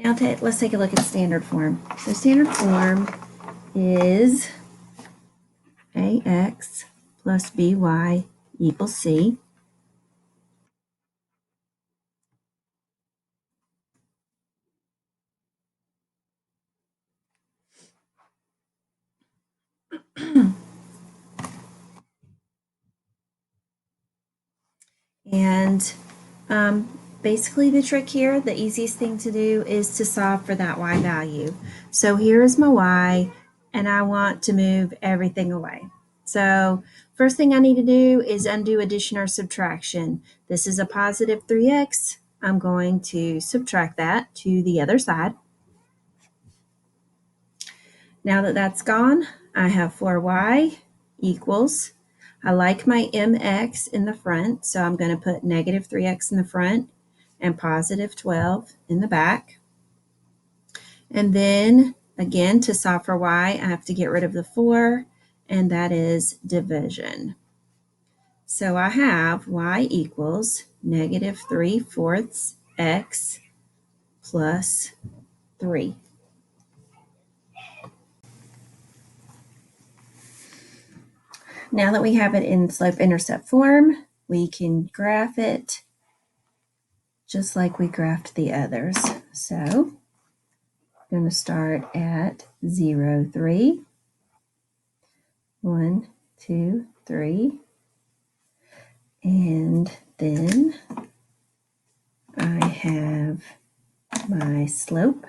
Now let's take a look at standard form. So standard form is ax plus by equals c. And basically the trick here, the easiest thing to do is to solve for that y value. So here is my y, and I want to move everything away. So first thing I need to do is undo addition or subtraction. This is a positive 3x. I'm going to subtract that to the other side. Now that that's gone, I have 4y equals, I like my mx in the front, so I'm going to put negative 3x in the front and positive 12 in the back. And then again, to solve for y, I have to get rid of the 4, and that is division. So I have y equals negative 3/4 x plus 3. Now that we have it in slope-intercept form, we can graph it just like we graphed the others. So I'm going to start at 0, 3. 1, 2, 3. And then I have my slope.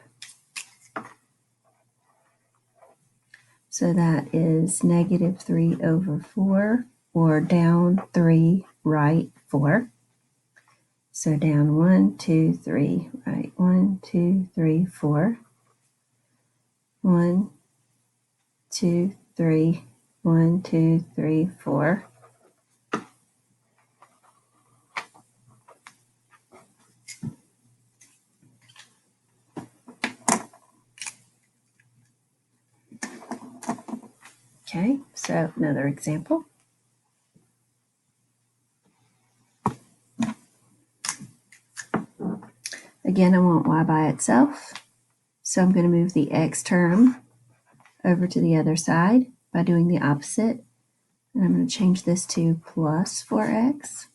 So that is negative 3/4, or down 3, right 4. So down 1, 2, 3, right 1, 2, 3, 4. 1, 2, 3, 1, 2, 3, 4. Okay, so another example. Again, I want y by itself, so I'm going to move the x term over to the other side by doing the opposite. And I'm going to change this to plus 4x.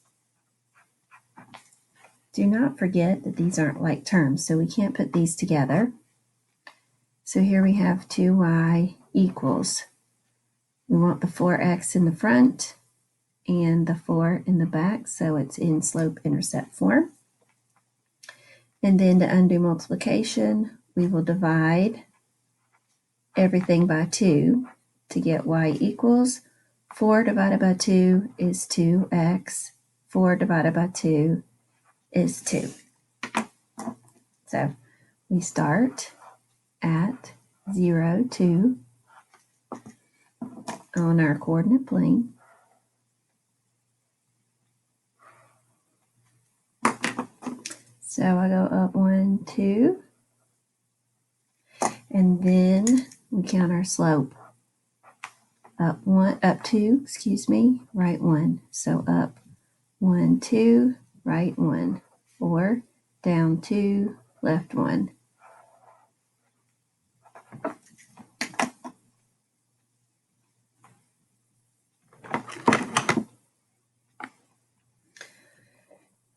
Do not forget that these aren't like terms, so we can't put these together. So here we have 2y equals, we want the 4x in the front and the 4 in the back, so it's in slope-intercept form. And then to undo multiplication, we will divide everything by 2 to get y equals 4 divided by 2 is 2x. 4 divided by 2 is 2. So we start at 0, 2 on our coordinate plane. So I go up 1, 2, and then we count our slope. Up 2, excuse me, right 1. So up 1, 2, right 1, 4, down 2, left 1.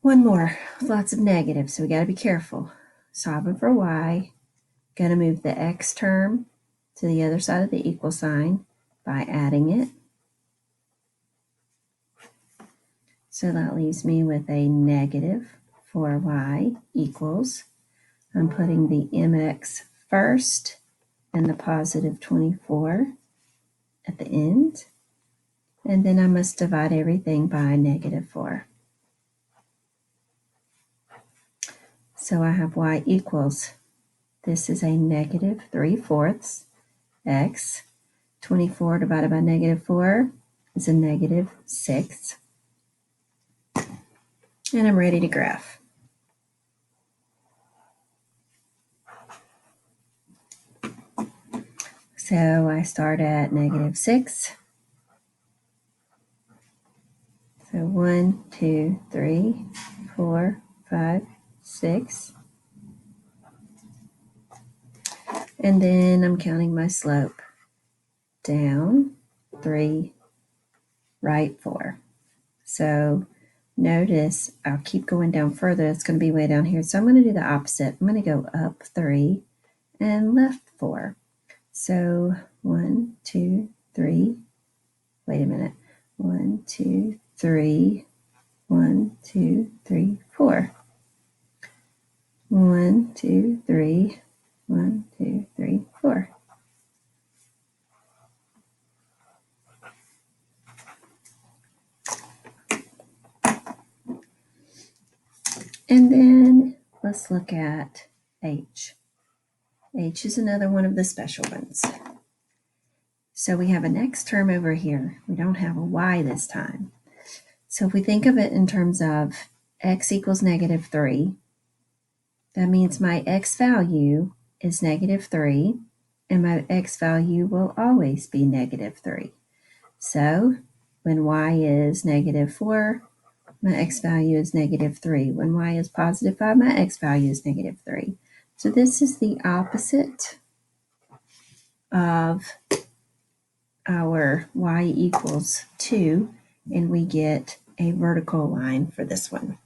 One more, lots of negatives, so we got to be careful. Solving for y, got to move the x term to the other side of the equal sign by adding it. So that leaves me with a negative 4y equals, I'm putting the mx first and the positive 24 at the end. And then I must divide everything by negative 4. So I have y equals, this is a negative 3/4 x. 24 divided by negative 4 is a negative 6. And I'm ready to graph. So I start at negative 6. So 1, 2, 3, 4, 5, 6. And then I'm counting my slope. Down 3, right 4. So notice I'll keep going down further. It's going to be way down here. So I'm going to do the opposite. I'm going to go up 3 and left 4. So 1, 2, 3. Wait a minute. 1, 2, 3. 1, 2, 3, 4. 1, 2, 3. 1, 2, 3, 4. And then let's look at H. H is another one of the special ones. So we have an X term over here. We don't have a Y this time. So if we think of it in terms of X equals -3, that means my X value is -3, and my X value will always be -3. So when Y is -4, my X value is -3. When Y is +5, my X value is -3. So this is the opposite of our Y equals 2, and we get a vertical line for this one.